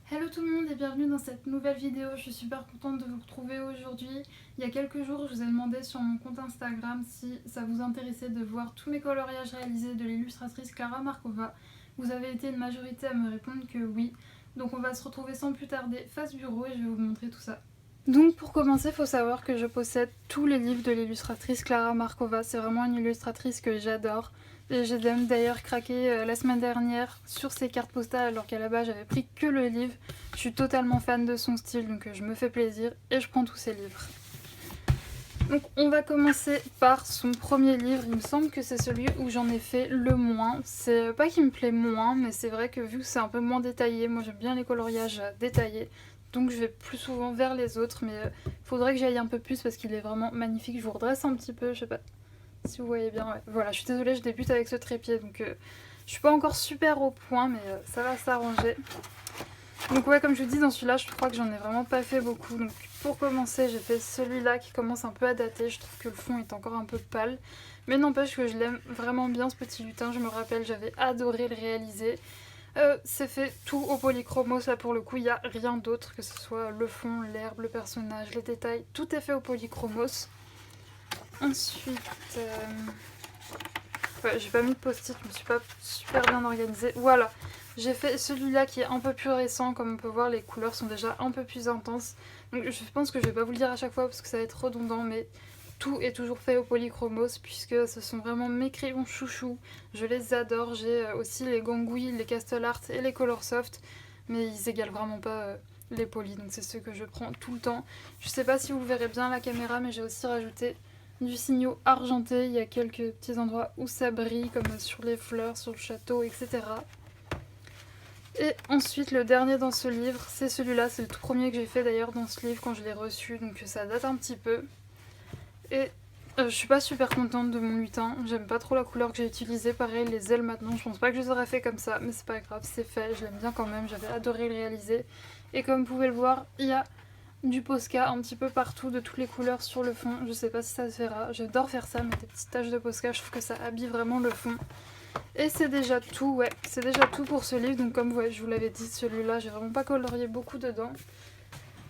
Hello tout le monde et bienvenue dans cette nouvelle vidéo, je suis super contente de vous retrouver aujourd'hui. Il y a quelques jours je vous ai demandé sur mon compte Instagram si ça vous intéressait de voir tous mes coloriages réalisés de l'illustratrice Klara Markova. Vous avez été une majorité à me répondre que oui, donc on va se retrouver sans plus tarder face bureau et je vais vous montrer tout ça. Donc pour commencer, il faut savoir que je possède tous les livres de l'illustratrice Klara Markova, c'est vraiment une illustratrice que j'adore. Et j'ai d'ailleurs craqué la semaine dernière sur ses cartes postales alors qu'à la base j'avais pris que le livre. Je suis totalement fan de son style donc je me fais plaisir et je prends tous ses livres. Donc on va commencer par son premier livre, il me semble que c'est celui où j'en ai fait le moins. C'est pas qu'il me plaît moins, mais c'est vrai que vu que c'est un peu moins détaillé, moi j'aime bien les coloriages détaillés. Donc je vais plus souvent vers les autres, mais il faudrait que j'y aille un peu plus parce qu'il est vraiment magnifique. Je vous redresse un petit peu, je sais pas si vous voyez bien. Ouais. Voilà, je suis désolée, je débute avec ce trépied, donc je suis pas encore super au point, mais ça va s'arranger. Donc ouais, comme je vous dis, dans celui-là, je crois que j'en ai vraiment pas fait beaucoup. Donc pour commencer, j'ai fait celui-là qui commence un peu à dater. Je trouve que le fond est encore un peu pâle. Mais n'empêche que je l'aime vraiment bien, ce petit lutin. Je me rappelle, j'avais adoré le réaliser. C'est fait tout au polychromos, là pour le coup, il n'y a rien d'autre, que ce soit le fond, l'herbe, le personnage, les détails. Tout est fait au polychromos. Ensuite... Ouais, j'ai pas mis de post-it, je me suis pas super bien organisée. Voilà, j'ai fait celui-là qui est un peu plus récent. Comme on peut voir, les couleurs sont déjà un peu plus intenses. Donc je pense que je vais pas vous le dire à chaque fois parce que ça va être redondant, mais tout est toujours fait au polychromos puisque ce sont vraiment mes crayons chouchous. Je les adore. J'ai aussi les Gangui, les Castle Art et les Colorsoft, mais ils égalent vraiment pas les polis, donc c'est ceux que je prends tout le temps. Je sais pas si vous verrez bien à la caméra, mais j'ai aussi rajouté du signaux argenté. Il y a quelques petits endroits où ça brille, comme sur les fleurs, sur le château, etc. Et ensuite, le dernier dans ce livre, c'est celui-là. C'est le tout premier que j'ai fait d'ailleurs dans ce livre quand je l'ai reçu, donc ça date un petit peu. Et je suis pas super contente de mon lutin. J'aime pas trop la couleur que j'ai utilisée. Pareil, les ailes maintenant, je pense pas que je les aurais fait comme ça, mais c'est pas grave, c'est fait. Je l'aime bien quand même. J'avais adoré le réaliser. Et comme vous pouvez le voir, il y a du Posca un petit peu partout, de toutes les couleurs sur le fond. Je sais pas si ça se verra. J'adore faire ça, mettre des petites taches de Posca. Je trouve que ça habille vraiment le fond. Et c'est déjà tout, ouais. C'est déjà tout pour ce livre. Donc comme je vous l'avais dit, celui-là, j'ai vraiment pas colorié beaucoup dedans.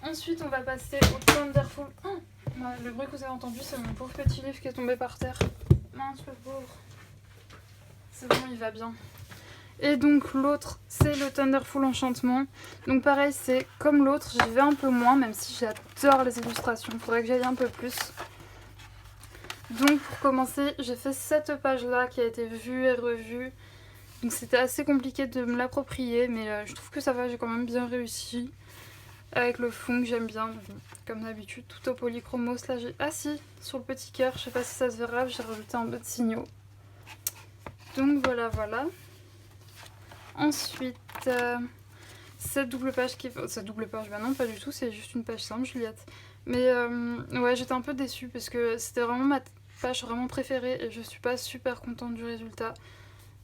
Ensuite, on va passer au Thunderful. Oh, le bruit que vous avez entendu, c'est mon pauvre petit livre qui est tombé par terre. Mince, le pauvre. C'est bon, il va bien. Et donc l'autre, c'est le Thunderful Enchantement. Donc pareil, c'est comme l'autre, j'y vais un peu moins, même si j'adore les illustrations. Il faudrait que j'aille un peu plus. Donc pour commencer, j'ai fait cette page-là qui a été vue et revue. Donc c'était assez compliqué de me l'approprier, mais je trouve que ça va, j'ai quand même bien réussi. Avec le fond que j'aime bien, comme d'habitude, tout au polychromos. Là j'ai... Ah si, sur le petit cœur, je sais pas si ça se verra, j'ai rajouté un peu de signaux. Donc voilà, voilà. Ensuite, cette double page qui... Cette double page, bah non, pas du tout, c'est juste une page simple, Juliette. Mais ouais, j'étais un peu déçue parce que c'était vraiment ma page vraiment préférée et je suis pas super contente du résultat.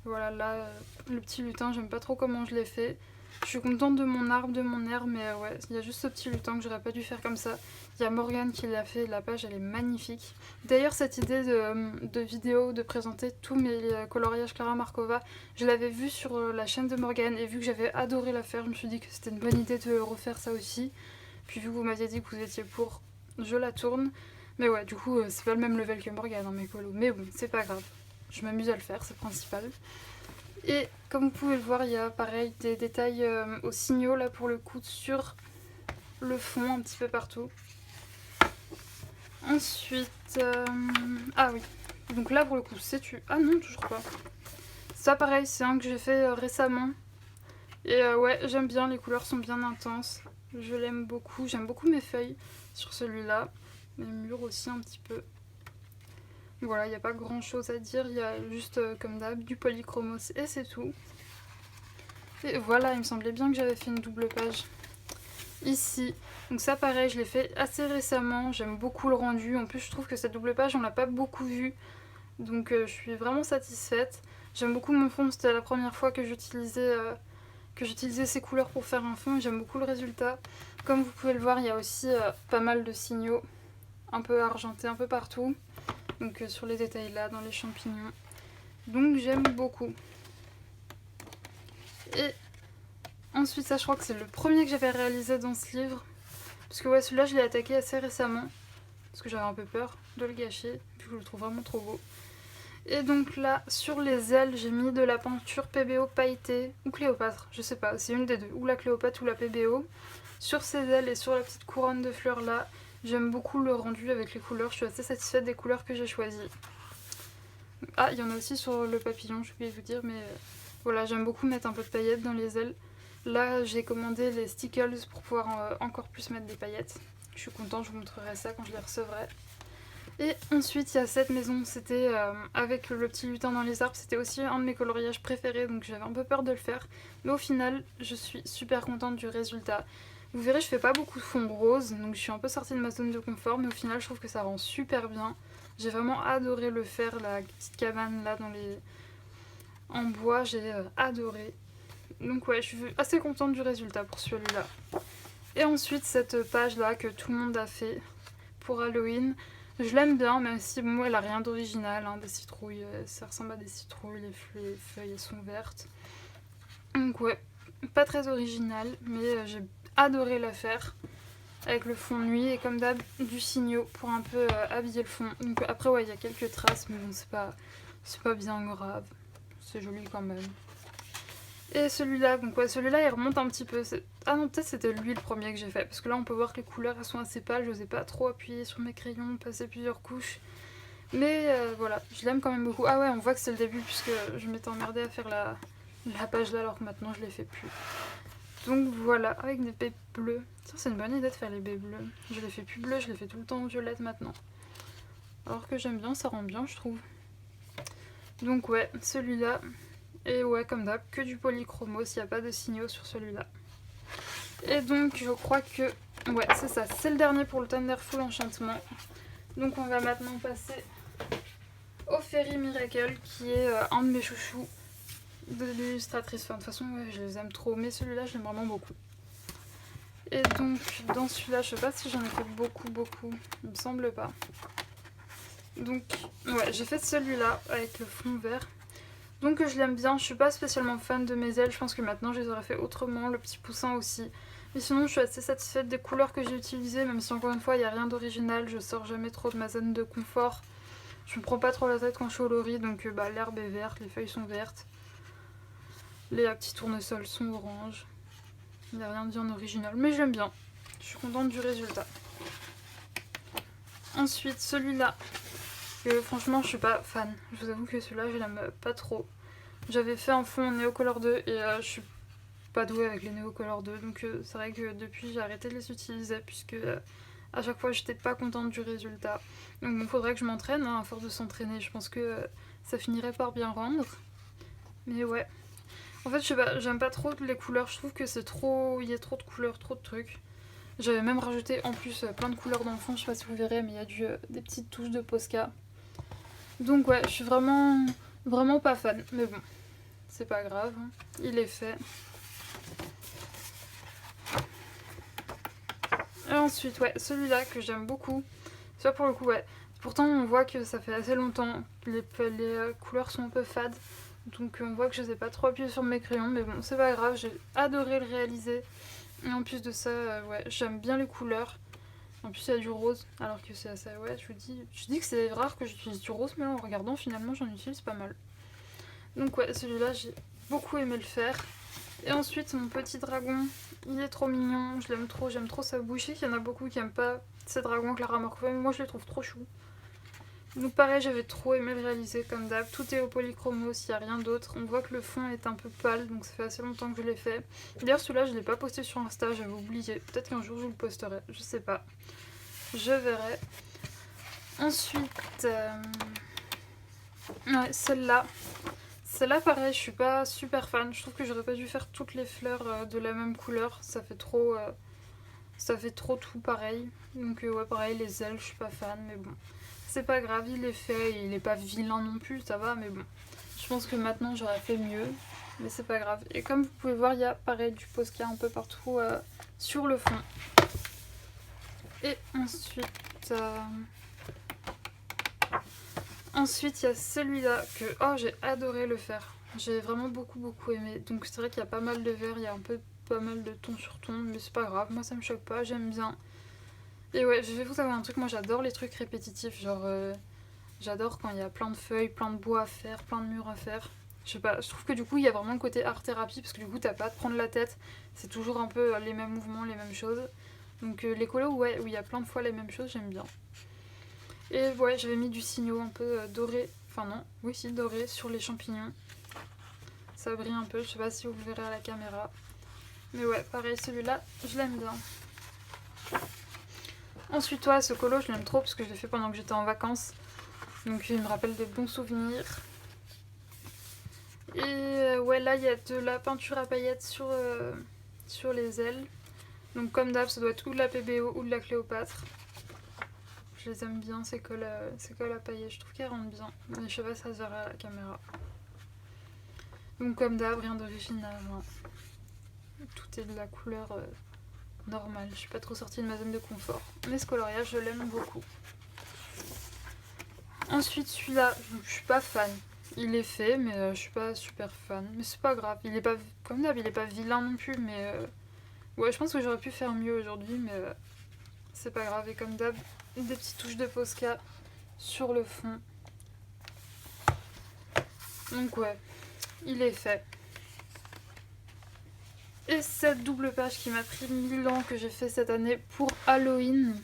Voilà, là, le petit lutin, j'aime pas trop comment je l'ai fait. Je suis contente de mon arbre, de mon air, mais ouais, il y a juste ce petit lutin que j'aurais pas dû faire comme ça. Il y a Morgane qui l'a fait, la page elle est magnifique. D'ailleurs, cette idée de vidéo, de présenter tous mes coloriages Klara Markova, je l'avais vue sur la chaîne de Morgane et vu que j'avais adoré la faire, je me suis dit que c'était une bonne idée de refaire ça aussi. Puis vu que vous m'aviez dit que vous étiez pour, je la tourne. Mais ouais, du coup, c'est pas le même level que Morgane, hein, mes colos. Mais bon, c'est pas grave. Je m'amuse à le faire, c'est principal. Et comme vous pouvez le voir, il y a pareil des détails aux signaux là pour le coup sur le fond un petit peu partout. Ensuite, ah oui, donc là pour le coup c'est tu... Ah non, toujours pas. Ça pareil, c'est un que j'ai fait récemment. Et ouais, j'aime bien, les couleurs sont bien intenses. Je l'aime beaucoup, j'aime beaucoup mes feuilles sur celui-là. Mes murs aussi un petit peu. Voilà, il n'y a pas grand chose à dire, il y a juste comme d'hab du polychromos et c'est tout. Et voilà, il me semblait bien que j'avais fait une double page ici. Donc ça pareil, je l'ai fait assez récemment, j'aime beaucoup le rendu. En plus je trouve que cette double page on l'a pas beaucoup vue, donc je suis vraiment satisfaite. J'aime beaucoup mon fond, c'était la première fois que j'utilisais ces couleurs pour faire un fond et j'aime beaucoup le résultat. Comme vous pouvez le voir, il y a aussi pas mal de signaux un peu argentés un peu partout. Donc sur les détails là, dans les champignons. Donc j'aime beaucoup. Et Ensuite, ça je crois que c'est le premier que j'avais réalisé dans ce livre. Parce que ouais, celui-là je l'ai attaqué assez récemment. Parce que j'avais un peu peur de le gâcher. Puis je le trouve vraiment trop beau. Et donc là, sur les ailes, j'ai mis de la peinture PBO pailletée. Ou Cléopâtre, je sais pas, c'est une des deux. Ou la Cléopâtre ou la PBO. Sur ces ailes et sur la petite couronne de fleurs là. J'aime beaucoup le rendu avec les couleurs. Je suis assez satisfaite des couleurs que j'ai choisies. Ah, il y en a aussi sur le papillon, je voulais vous dire. Mais voilà, j'aime beaucoup mettre un peu de paillettes dans les ailes. Là, j'ai commandé les stickers pour pouvoir encore plus mettre des paillettes. Je suis contente, je vous montrerai ça quand je les recevrai. Et ensuite, il y a cette maison, c'était avec le petit lutin dans les arbres, c'était aussi un de mes coloriages préférés, donc j'avais un peu peur de le faire. Mais au final, je suis super contente du résultat. Vous verrez, je fais pas beaucoup de fond rose, donc je suis un peu sortie de ma zone de confort, mais au final, je trouve que ça rend super bien. J'ai vraiment adoré le faire, la petite cabane là en bois, j'ai adoré. Donc ouais, je suis assez contente du résultat pour celui-là. Et ensuite, cette page là que tout le monde a fait pour Halloween. Je l'aime bien, même si moi elle a rien d'original, hein, des citrouilles, ça ressemble à des citrouilles, les feuilles sont vertes. Donc ouais, pas très original, mais j'ai adoré la faire avec le fond nuit et comme d'hab du signaux pour un peu habiller le fond. Donc après ouais, il y a quelques traces, mais bon c'est pas bien grave, c'est joli quand même. Et celui-là, donc ouais, celui-là il remonte un petit peu. Ah non, peut-être c'était lui le premier que j'ai fait. Parce que là on peut voir que les couleurs elles sont assez pâles. Je n'osais pas trop appuyer sur mes crayons, passer plusieurs couches. Mais voilà, je l'aime quand même beaucoup. Ah ouais, on voit que c'est le début puisque je m'étais emmerdée à faire la page là alors que maintenant je les fais plus. Donc voilà, avec des baies bleues. Tiens, c'est une bonne idée de faire les baies bleues. Je les fais plus bleues, je les fais tout le temps violettes maintenant. Alors que j'aime bien, ça rend bien je trouve. Donc ouais, celui-là. Et ouais, comme d'hab, que du polychromos, il n'y a pas de signaux sur celui-là. Et donc, je crois que... Ouais, c'est ça, c'est le dernier pour le Thunderful Enchantement. Donc on va maintenant passer au Fairy Miracle, qui est un de mes chouchous de l'illustratrice. Enfin, de toute façon, ouais, je les aime trop, mais celui-là, je l'aime vraiment beaucoup. Et donc, dans celui-là, je sais pas si j'en ai fait beaucoup, il me semble pas. Donc, ouais, j'ai fait celui-là avec le fond vert. Donc je l'aime bien, je suis pas spécialement fan de mes ailes, je pense que maintenant je les aurais fait autrement, le petit poussin aussi. Mais sinon je suis assez satisfaite des couleurs que j'ai utilisées, même si encore une fois il n'y a rien d'original, je sors jamais trop de ma zone de confort. Je me prends pas trop la tête quand je suis au lori, donc l'herbe est verte, les feuilles sont vertes. Les petits tournesols sont oranges. Il n'y a rien de bien original, mais j'aime bien. Je suis contente du résultat. Ensuite celui-là, franchement je suis pas fan. Je vous avoue que celui-là je l'aime pas trop. J'avais fait un fond en Neocolor 2 et je suis pas douée avec les Neocolor 2, donc c'est vrai que depuis j'ai arrêté de les utiliser puisque à chaque fois j'étais pas contente du résultat. Donc bon, faudrait que je m'entraîne, hein, à force de s'entraîner, je pense que ça finirait par bien rendre. Mais ouais. En fait, je sais pas, j'aime pas trop les couleurs, je trouve que c'est trop... Il y a trop de couleurs, trop de trucs. J'avais même rajouté en plus plein de couleurs dans le fond, je sais pas si vous verrez, mais il y a des petites touches de Posca. Donc ouais, je suis vraiment pas fan, mais bon, c'est pas grave, hein. Il est fait. Et ensuite, ouais, celui-là que j'aime beaucoup, ça pour le coup, ouais. Pourtant, on voit que ça fait assez longtemps, les couleurs sont un peu fades, donc on voit que je sais pas trop appuyer sur mes crayons, mais bon, c'est pas grave, j'ai adoré le réaliser. Et en plus de ça, ouais, j'aime bien les couleurs. En plus, il y a du rose, alors que c'est assez... Ouais, je dis que c'est rare que j'utilise du rose, mais en regardant, finalement, j'en utilise pas mal. Donc ouais, celui-là, j'ai beaucoup aimé le faire. Et ensuite, mon petit dragon, il est trop mignon, je l'aime trop, j'aime trop sa bouche. Il y en a beaucoup qui aiment pas ces dragons Clara Morpho, mais moi je les trouve trop choux. Donc pareil, j'avais trop aimé le réaliser comme d'hab. Tout est au polychromos, il n'y a rien d'autre. On voit que le fond est un peu pâle, donc ça fait assez longtemps que je l'ai fait. D'ailleurs, celui-là, je ne l'ai pas posté sur Insta, j'avais oublié. Peut-être qu'un jour je le posterai, je sais pas. Je verrai. Ensuite, ouais, celle-là. Celle-là, pareil, je suis pas super fan. Je trouve que j'aurais pas dû faire toutes les fleurs de la même couleur. Ça fait trop tout pareil. Donc ouais, pareil, les ailes, je suis pas fan, mais bon. C'est pas grave, il est fait, il est pas vilain non plus, ça va, mais bon. Je pense que maintenant j'aurais fait mieux, mais c'est pas grave. Et comme vous pouvez voir, il y a pareil du Posca un peu partout sur le fond. Et ensuite, il y a celui-là que j'ai adoré le faire. J'ai vraiment beaucoup aimé. Donc c'est vrai qu'il y a pas mal de verre, il y a un peu pas mal de ton sur ton, mais c'est pas grave, moi ça me choque pas, j'aime bien. Et ouais, je vais vous avoir un truc, moi j'adore les trucs répétitifs, genre j'adore quand il y a plein de feuilles, plein de bois à faire, plein de murs à faire. Je sais pas, je trouve que du coup il y a vraiment le côté art thérapie parce que du coup t'as pas à te prendre la tête, c'est toujours un peu les mêmes mouvements, les mêmes choses. Donc les colos ouais, où il y a plein de fois les mêmes choses, j'aime bien. Et ouais, j'avais mis du signaux un peu doré, enfin non, oui si doré sur les champignons. Ça brille un peu, je sais pas si vous le verrez à la caméra. Mais ouais, pareil, celui-là, je l'aime bien. Ensuite, toi, ce colo, je l'aime trop parce que je l'ai fait pendant que j'étais en vacances. Donc il me rappelle des bons souvenirs. Et ouais, là, il y a de la peinture à paillettes sur les ailes. Donc comme d'hab, ça doit être ou de la PBO ou de la Cléopâtre. Je les aime bien, ces cols à paillettes. Je trouve qu'elles rendent bien. Mais je sais pas si ça se verra à la caméra. Donc comme d'hab, rien d'original. Hein. Tout est de la couleur normale. Je suis pas trop sortie de ma zone de confort. Mais ce coloriage, je l'aime beaucoup. Ensuite, celui-là, je suis pas fan. Il est fait, mais je suis pas super fan. Mais c'est pas grave. Il est pas, comme d'hab, il est pas vilain non plus, mais ouais, je pense que j'aurais pu faire mieux aujourd'hui, mais c'est pas grave. Et comme d'hab, des petites touches de Posca sur le fond. Donc ouais, il est fait. Et cette double page qui m'a pris 1000 ans que j'ai fait cette année pour Halloween.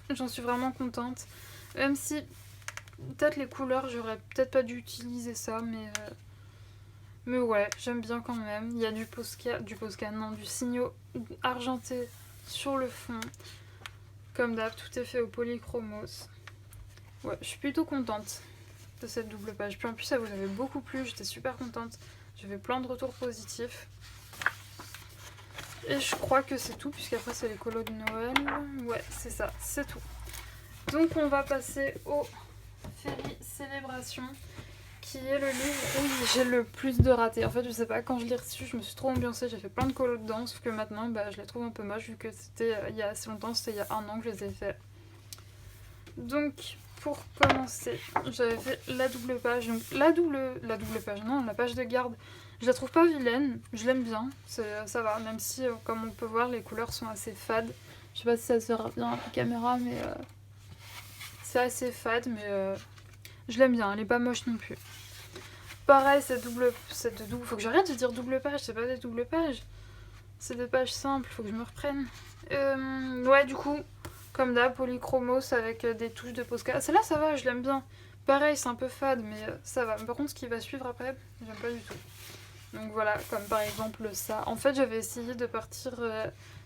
J'en suis vraiment contente. Même si peut-être les couleurs, j'aurais peut-être pas dû utiliser ça, mais ouais, j'aime bien quand même. Il y a du Posca, non, du signaux argenté sur le fond. Comme d'hab, tout est fait au polychromos. Ouais, je suis plutôt contente de cette double page. Puis en plus, ça vous avait beaucoup plu, j'étais super contente. J'avais plein de retours positifs. Et je crois que c'est tout, puisqu'après c'est les colos de Noël. Ouais, c'est ça, c'est tout. Donc on va passer au Féri Célébration, qui est le livre où j'ai le plus de ratés. En fait, je sais pas, quand je l'ai reçu, je me suis trop ambiancée, j'ai fait plein de colos dedans, sauf que maintenant, je les trouve un peu moches, vu que c'était il y a assez longtemps, c'était il y a 1 an que je les ai fait. Donc, pour commencer, j'avais fait la double page. Donc, la double page, non, la page de garde, je la trouve pas vilaine, je l'aime bien, ça va, même si, comme on peut voir, les couleurs sont assez fades. Je sais pas si ça se verra bien à la caméra, mais c'est assez fade, mais je l'aime bien, elle est pas moche non plus. Pareil, cette double, faut que j'arrête de dire double page, c'est pas des doubles pages. C'est des pages simples, faut que je me reprenne. Ouais, du coup, comme d'hab, polychromos avec des touches de Posca. Celle-là, ça va, je l'aime bien. Pareil, c'est un peu fade, mais ça va. Par contre, ce qui va suivre après, j'aime pas du tout. Donc voilà, comme par exemple ça. En fait, j'avais essayé de partir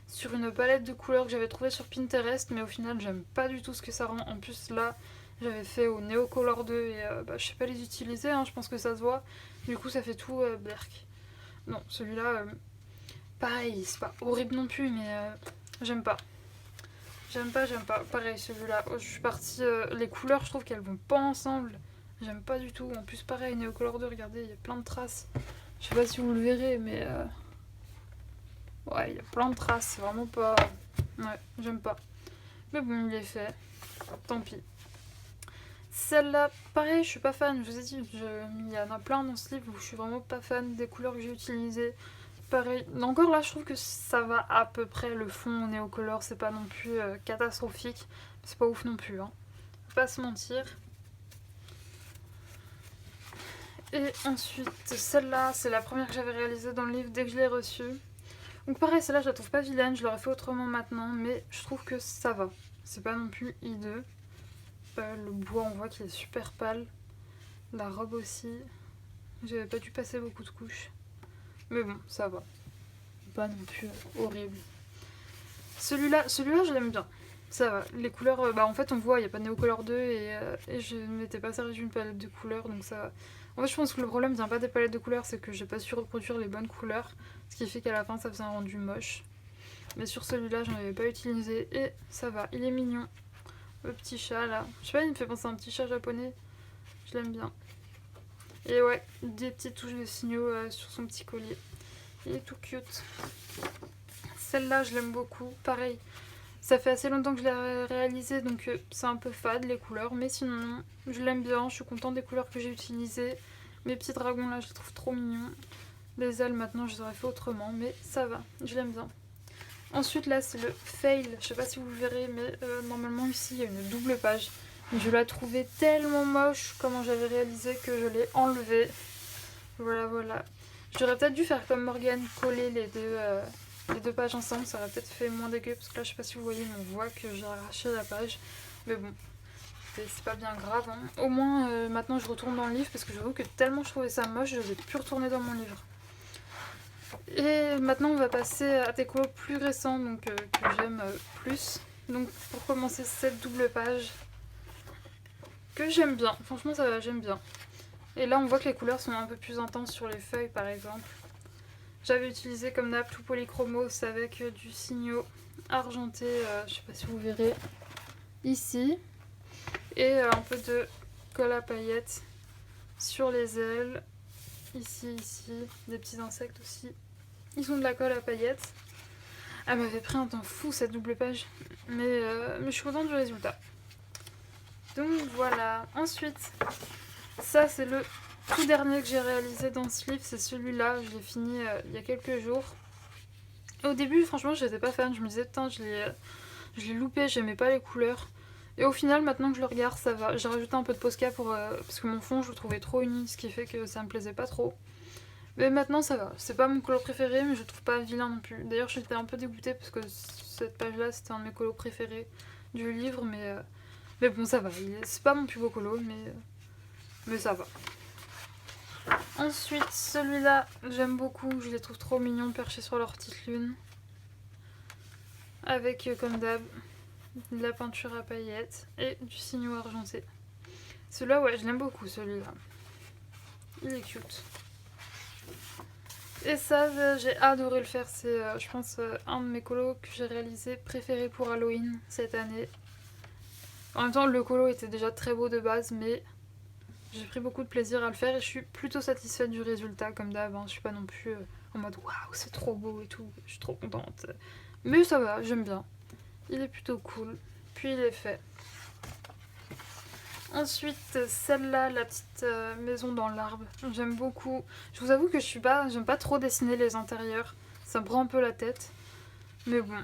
sur une palette de couleurs que j'avais trouvée sur Pinterest, mais au final, j'aime pas du tout ce que ça rend. En plus, là, j'avais fait au Neocolor 2 et je sais pas les utiliser, hein, je pense que ça se voit. Du coup, ça fait tout berk. Non, celui-là, pareil, c'est pas horrible non plus, mais j'aime pas. J'aime pas. Pareil, celui-là, je suis partie. Les couleurs, je trouve qu'elles vont pas ensemble. J'aime pas du tout. En plus, pareil, Neocolor 2, regardez, il y a plein de traces. Je sais pas si vous le verrez, mais ouais, il y a plein de traces. C'est vraiment pas. Ouais, j'aime pas. Mais bon, il est fait. Tant pis. Celle-là, pareil, je suis pas fan. Je vous ai dit, il y en a plein dans ce livre où je suis vraiment pas fan des couleurs que j'ai utilisées. Pareil, encore là, je trouve que ça va à peu près. Le fond Neocolor, c'est pas non plus catastrophique. C'est pas ouf non plus, hein. Faut pas se mentir. Et ensuite, celle-là, c'est la première que j'avais réalisée dans le livre dès que je l'ai reçue. Donc pareil, celle-là, je la trouve pas vilaine, je l'aurais fait autrement maintenant, mais je trouve que ça va. C'est pas non plus hideux. Le bois, on voit qu'il est super pâle. La robe aussi. J'avais pas dû passer beaucoup de couches. Mais bon, ça va. Pas non plus horrible. Celui-là, je l'aime bien. Ça va. Les couleurs, en fait, on voit, il n'y a pas de Neocolor 2 et je ne m'étais pas servi d'une palette de couleurs, donc ça va. En fait, je pense que le problème vient pas des palettes de couleurs, c'est que j'ai pas su reproduire les bonnes couleurs, ce qui fait qu'à la fin, ça faisait un rendu moche. Mais sur celui-là, j'en avais pas utilisé et ça va. Il est mignon. Le petit chat, là. Je sais pas, il me fait penser à un petit chat japonais. Je l'aime bien. Et ouais, des petites touches de signaux sur son petit collier. Il est tout cute. Celle-là, je l'aime beaucoup. Pareil, ça fait assez longtemps que je l'ai réalisée, donc c'est un peu fade les couleurs. Mais sinon, je l'aime bien. Je suis contente des couleurs que j'ai utilisées. Mes petits dragons, là, je les trouve trop mignons. Les ailes maintenant je les aurais fait autrement, mais ça va, je l'aime bien. Ensuite là c'est le fail, je sais pas si vous le verrez, mais normalement ici il y a une double page. Je la trouvais tellement moche comment j'avais réalisé que je l'ai enlevée. Voilà, voilà. J'aurais peut-être dû faire comme Morgane, coller les deux pages ensemble, ça aurait peut-être fait moins dégueu, parce que là je sais pas si vous voyez, mais on voit que j'ai arraché la page. Mais bon, c'est pas bien grave. Hein. Au moins maintenant je retourne dans le livre, parce que j'avoue que tellement je trouvais ça moche, je vais plus retourner dans mon livre. Et maintenant on va passer à des colos plus récents, donc que j'aime plus. Donc pour commencer cette double page, que j'aime bien, franchement ça va, j'aime bien. Et là on voit que les couleurs sont un peu plus intenses sur les feuilles par exemple. J'avais utilisé comme d'hab tout polychromos avec du signaux argenté, je sais pas si vous verrez, ici. Et un peu de colle à paillettes sur les ailes, ici, des petits insectes aussi. Ils ont de la colle à paillettes. Elle m'avait pris un temps fou cette double page, mais je suis contente du résultat. Donc voilà, ensuite, ça c'est le tout dernier que j'ai réalisé dans ce livre, c'est celui-là, je l'ai fini il y a quelques jours. Et au début franchement j'étais pas fan, je me disais putain je l'ai loupé, j'aimais pas les couleurs. Et au final maintenant que je le regarde ça va, j'ai rajouté un peu de Posca parce que mon fond je le trouvais trop uni, ce qui fait que ça me plaisait pas trop. Mais maintenant ça va, c'est pas mon colo préféré mais je le trouve pas vilain non plus. D'ailleurs j'étais un peu dégoûtée parce que cette page là c'était un de mes colos préférés du livre mais bon ça va, c'est pas mon plus beau colo mais ça va. Ensuite celui-là j'aime beaucoup, je les trouve trop mignons perchés sur leur petite lune. Avec comme d'hab de la peinture à paillettes et du signaux argenté. Celui-là ouais je l'aime beaucoup celui-là. Il est cute. Et ça, j'ai adoré le faire. C'est, je pense, un de mes colos que j'ai réalisé préféré pour Halloween cette année. En même temps, le colo était déjà très beau de base, mais j'ai pris beaucoup de plaisir à le faire et je suis plutôt satisfaite du résultat, comme d'hab. Hein. Je suis pas non plus en mode waouh, c'est trop beau et tout. Je suis trop contente. Mais ça va, j'aime bien. Il est plutôt cool. Puis il est fait. Ensuite, celle-là, la petite maison dans l'arbre, j'aime beaucoup. Je vous avoue que j'aime pas trop dessiner les intérieurs, ça me prend un peu la tête. Mais bon,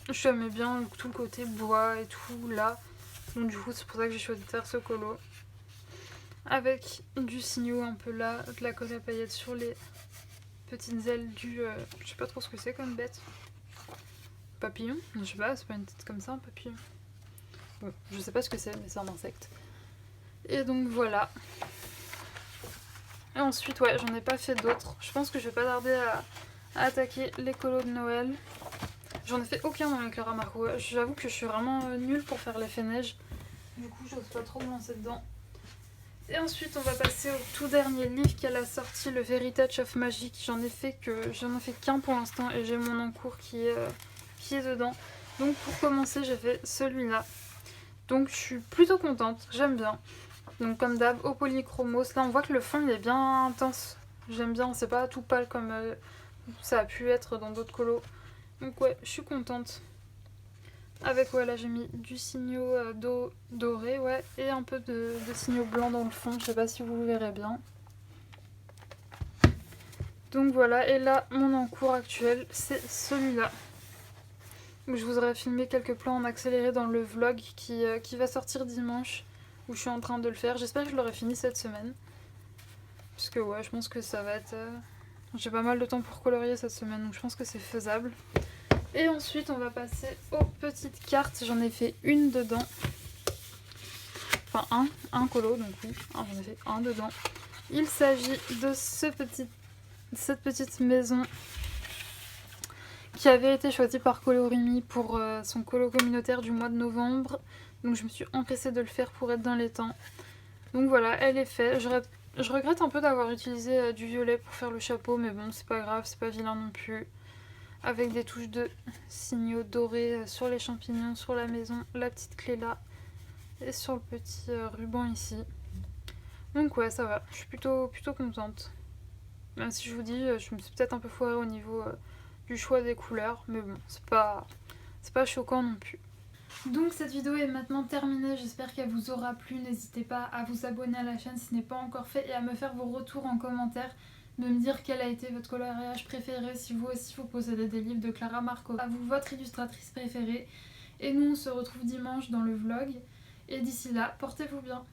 j'aimais bien tout le côté bois et tout là. Donc du coup, c'est pour ça que j'ai choisi de faire ce colo. Avec du signaux un peu là, de la colle à paillettes sur les petites ailes du... je sais pas trop ce que c'est comme bête. Papillon? Je sais pas, c'est pas une tête comme ça, un papillon. Bon, je sais pas ce que c'est, mais c'est un insecte. Et donc voilà. Et ensuite, ouais, j'en ai pas fait d'autres. Je pense que je vais pas tarder à attaquer les colos de Noël. J'en ai fait aucun dans les Clara Marco. J'avoue que je suis vraiment nulle pour faire l'effet neige. Du coup, j'ose pas trop me lancer dedans. Et ensuite, on va passer au tout dernier livre qu'elle a sorti, le Very Touch of Magic. J'en ai fait qu'un pour l'instant et j'ai mon encours qui est dedans. Donc pour commencer, j'ai fait celui-là. Donc je suis plutôt contente, j'aime bien. Donc comme d'hab, au polychromos, là on voit que le fond il est bien intense. J'aime bien, c'est pas tout pâle comme ça a pu être dans d'autres colos. Donc ouais, je suis contente. Avec ouais là j'ai mis du signaux doré ouais, et un peu de signaux blancs dans le fond, je sais pas si vous le verrez bien. Donc voilà, et là mon encours actuel c'est celui-là. Je vous aurais filmé quelques plans en accéléré dans le vlog qui va sortir dimanche, où je suis en train de le faire. J'espère que je l'aurai fini cette semaine. Parce que ouais, je pense que ça va être... J'ai pas mal de temps pour colorier cette semaine, donc je pense que c'est faisable. Et ensuite, on va passer aux petites cartes. J'en ai fait une dedans. Enfin, un colo, donc oui, j'en ai fait un dedans. Il s'agit de cette petite maison qui avait été choisi par Colorimi pour son colo communautaire du mois de novembre. Donc je me suis empressée de le faire pour être dans les temps. Donc voilà, elle est faite. Je regrette un peu d'avoir utilisé du violet pour faire le chapeau, mais bon, c'est pas grave, c'est pas vilain non plus. Avec des touches de signaux dorés sur les champignons, sur la maison, la petite clé là, et sur le petit ruban ici. Donc ouais, ça va, je suis plutôt contente. Même si je vous dis, je me suis peut-être un peu foirée au niveau... du choix des couleurs, mais bon, c'est pas choquant non plus. Donc cette vidéo est maintenant terminée, j'espère qu'elle vous aura plu. N'hésitez pas à vous abonner à la chaîne si ce n'est pas encore fait et à me faire vos retours en commentaire de me dire quel a été votre coloriage préféré, si vous aussi vous possédez des livres de Clara Marco, à vous votre illustratrice préférée. Et nous on se retrouve dimanche dans le vlog, et d'ici là, portez-vous bien.